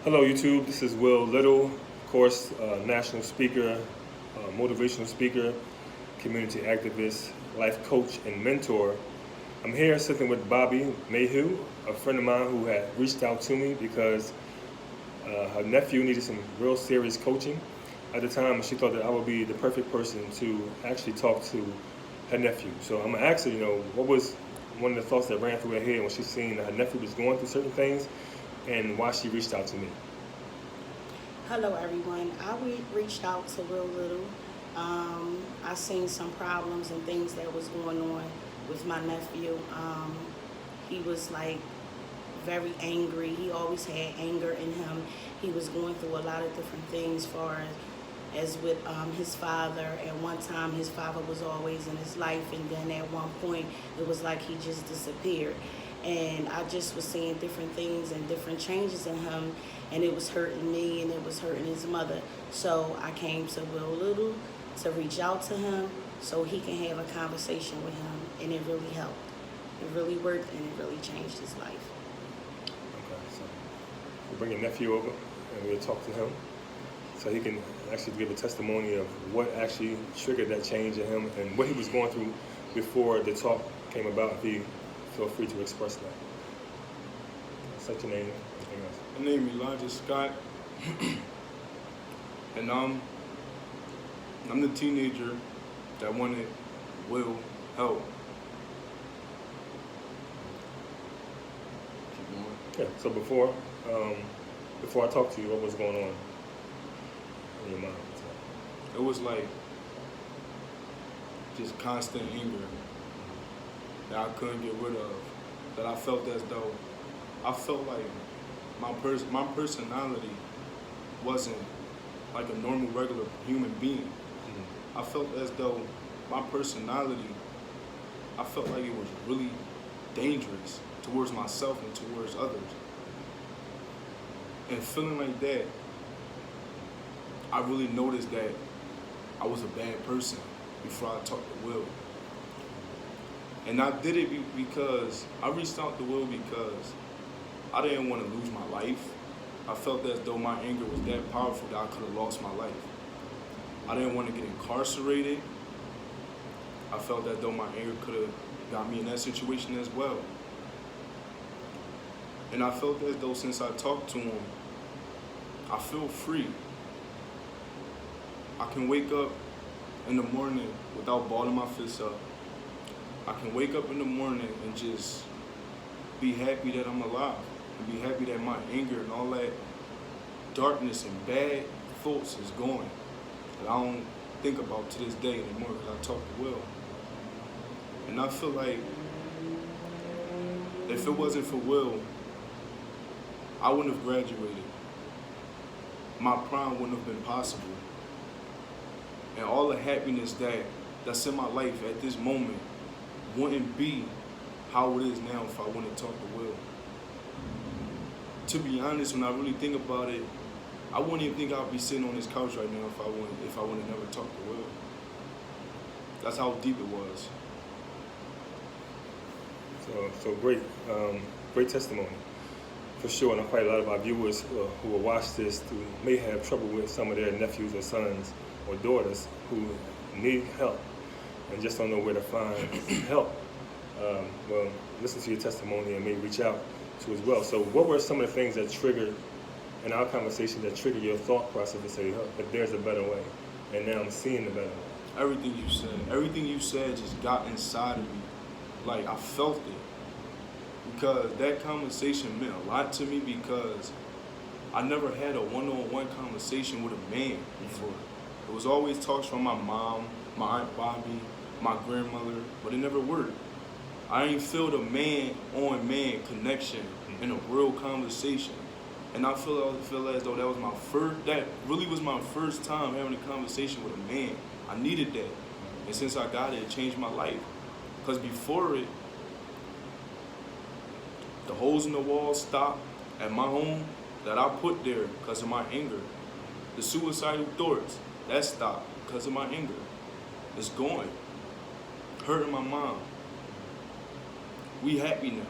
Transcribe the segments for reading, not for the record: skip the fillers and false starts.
Hello, YouTube. This is Will Little, of course, national speaker, motivational speaker, community activist, life coach, and mentor. I'm here sitting with Bobby Mayhew, a friend of mine who had reached out to me because her nephew needed some real serious coaching. At the time, she thought that I would be the perfect person to actually talk to her nephew. So I'm gonna ask her, what was one of the thoughts that ran through her head when she seen that her nephew was going through certain things, and why she reached out to me. Hello, everyone. Reached out to Real Little. I seen some problems and things that was going on with my nephew. He was like very angry. He always had anger in him. He was going through a lot of different things, far as with his father. At one time, his father was always in his life, and then at one point, it was like he just disappeared. And I just was seeing different things and different changes in him, and it was hurting me and it was hurting his mother. So I came to Will Little to reach out to him so he can have a conversation with him, and it really helped. It really worked, and it really changed his life. Okay, so we'll bring your nephew over and we'll talk to him so he can actually give a testimony of what actually triggered that change in him and what he was going through before the talk came about. If he feel free to express that. Such your name, anything else? My name is Elijah Scott, and I'm the teenager that wanted Will help. Keep going. Yeah. So before I talk to you, what was going on in your mind? It was like just constant anger that I couldn't get rid of. That I felt as though like my personality wasn't like a normal, regular human being. Mm-hmm. I felt as though my personality, I felt like it was really dangerous towards myself and towards others. And feeling like that, I really noticed that I was a bad person before I talked to Will. And I did it because I reached out to Will because I didn't want to lose my life. I felt as though my anger was that powerful that I could have lost my life. I didn't want to get incarcerated. I felt as though my anger could have got me in that situation as well. And I felt as though since I talked to him, I feel free. I can wake up in the morning without balling my fists up. I can wake up in the morning and just be happy that I'm alive, and be happy that my anger and all that darkness and bad thoughts is gone. That I don't think about to this day anymore because I talk to Will. And I feel like if it wasn't for Will, I wouldn't have graduated. My prime wouldn't have been possible. And all the happiness that's in my life at this moment wouldn't be how it is now if I wouldn't talk to Will. To be honest, when I really think about it, I wouldn't even think I'd be sitting on this couch right now if I wouldn't have never talked to Will. That's how deep it was. So great, great testimony, for sure. And quite a lot of our viewers who will watch this who may have trouble with some of their nephews or sons or daughters who need help and just don't know where to find help. Well, listen to your testimony and maybe reach out to as well. So what were some of the things that triggered in our conversation that triggered your thought process to say, oh, but there's a better way, and now I'm seeing the better way? Everything you said just got inside of me. Like I felt it. Because that conversation meant a lot to me because I never had a one-on-one conversation with a man before. It was always talks from my mom, my Aunt Bobby, my grandmother, but it never worked. I didn't feel the man-on-man connection in a real conversation. And I feel as though that really was my first time having a conversation with a man. I needed that. And since I got it, it changed my life. Because before it, the holes in the wall stopped at my home that I put there because of my anger. The suicidal thoughts, that stopped because of my anger. It's gone. Hurting my mom. We happy now.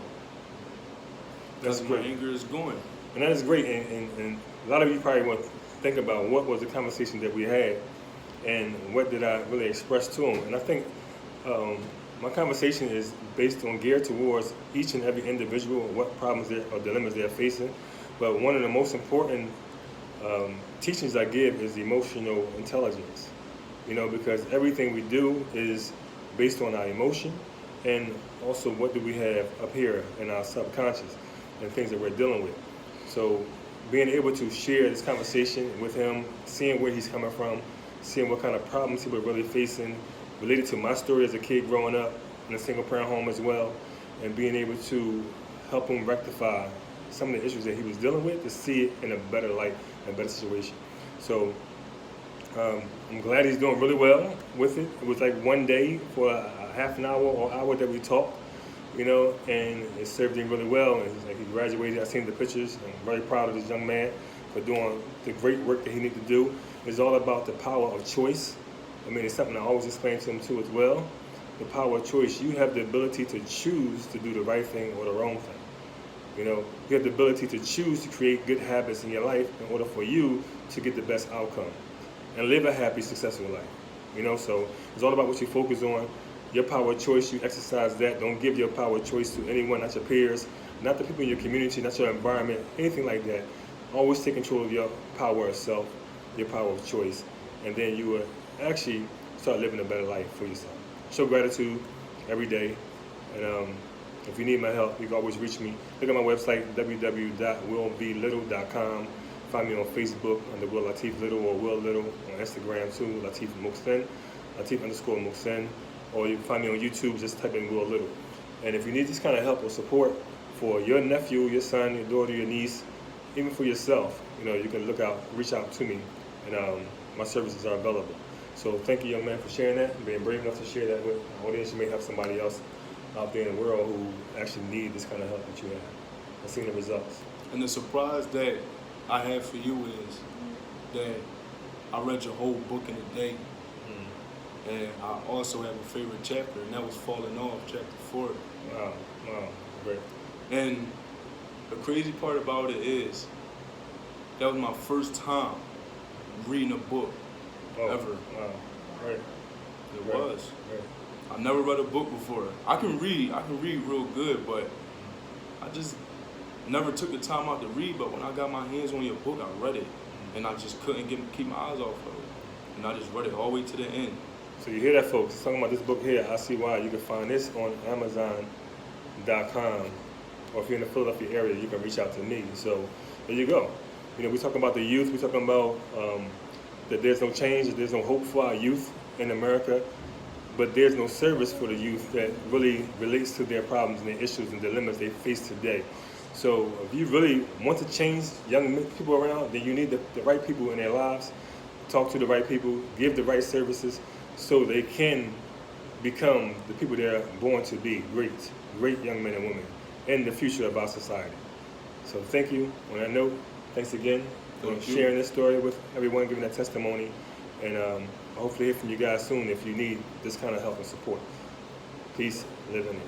That's Because my great. anger is gone. And that is great. And a lot of you probably want to think about what was the conversation that we had and what did I really express to him. And I think my conversation is based on geared towards each and every individual, what problems or dilemmas they're facing. But one of the most important teachings I give is emotional intelligence. You know, because everything we do is based on our emotion, and also what do we have up here in our subconscious and things that we're dealing with. So being able to share this conversation with him, seeing where he's coming from, seeing what kind of problems he was really facing, related to my story as a kid growing up in a single parent home as well, and being able to help him rectify some of the issues that he was dealing with, to see it in a better light, in a better situation. So I'm glad he's doing really well with it. It was like one day for a half an hour or hour that we talked, you know, and it served him really well. And like, he graduated. I've seen the pictures. I'm very proud of this young man for doing the great work that he needs to do. It's all about the power of choice. I mean, it's something I always explain to him too as well. The power of choice. You have the ability to choose to do the right thing or the wrong thing. You know, you have the ability to choose to create good habits in your life in order for you to get the best outcome and live a happy, successful life. You know, so it's all about what you focus on. Your power of choice, you exercise that. Don't give your power of choice to anyone, not your peers, not the people in your community, not your environment, anything like that. Always take control of your power of self, your power of choice, and then you will actually start living a better life for yourself. Show gratitude every day, and if you need my help, you can always reach me. Look at my website, www.willblittle.com. Find me on Facebook under Will Latif Little, or Will Little on Instagram too, Latif Muhsin, Latif_Muhsin, or you can find me on YouTube, just type in Will Little. And if you need this kind of help or support for your nephew, your son, your daughter, your niece, even for yourself, you know, you can reach out to me, and my services are available. So thank you, young man, for sharing that and being brave enough to share that with the audience. You may have somebody else out there in the world who actually need this kind of help that you have and seeing the results. And the surprise that I have for you is that I read your whole book in a day. And I also have a favorite chapter, and that was Falling Off, chapter 4. Wow, great. And the crazy part about it is that was my first time reading a book ever. Wow, right. It was. Right. I never read a book before. I can read real good, but I just never took the time out to read. But when I got my hands on your book, I read it, and I just couldn't keep my eyes off of it. And I just read it all the way to the end. So you hear that, folks? It's talking about this book here, I See Why. You can find this on Amazon.com, or if you're in the Philadelphia area, you can reach out to me. So there you go. You know, we're talking about the youth. We're talking about that there's no change, that there's no hope for our youth in America, but there's no service for the youth that really relates to their problems and their issues and dilemmas they face today. So if you really want to change young people around, then you need the right people in their lives. Talk to the right people, give the right services, so they can become the people they're born to be, great young men and women in the future of our society. So thank you. On that note, thanks again for sharing this story with everyone, giving that testimony, and hopefully hear from you guys soon if you need this kind of help and support. Peace, live in it.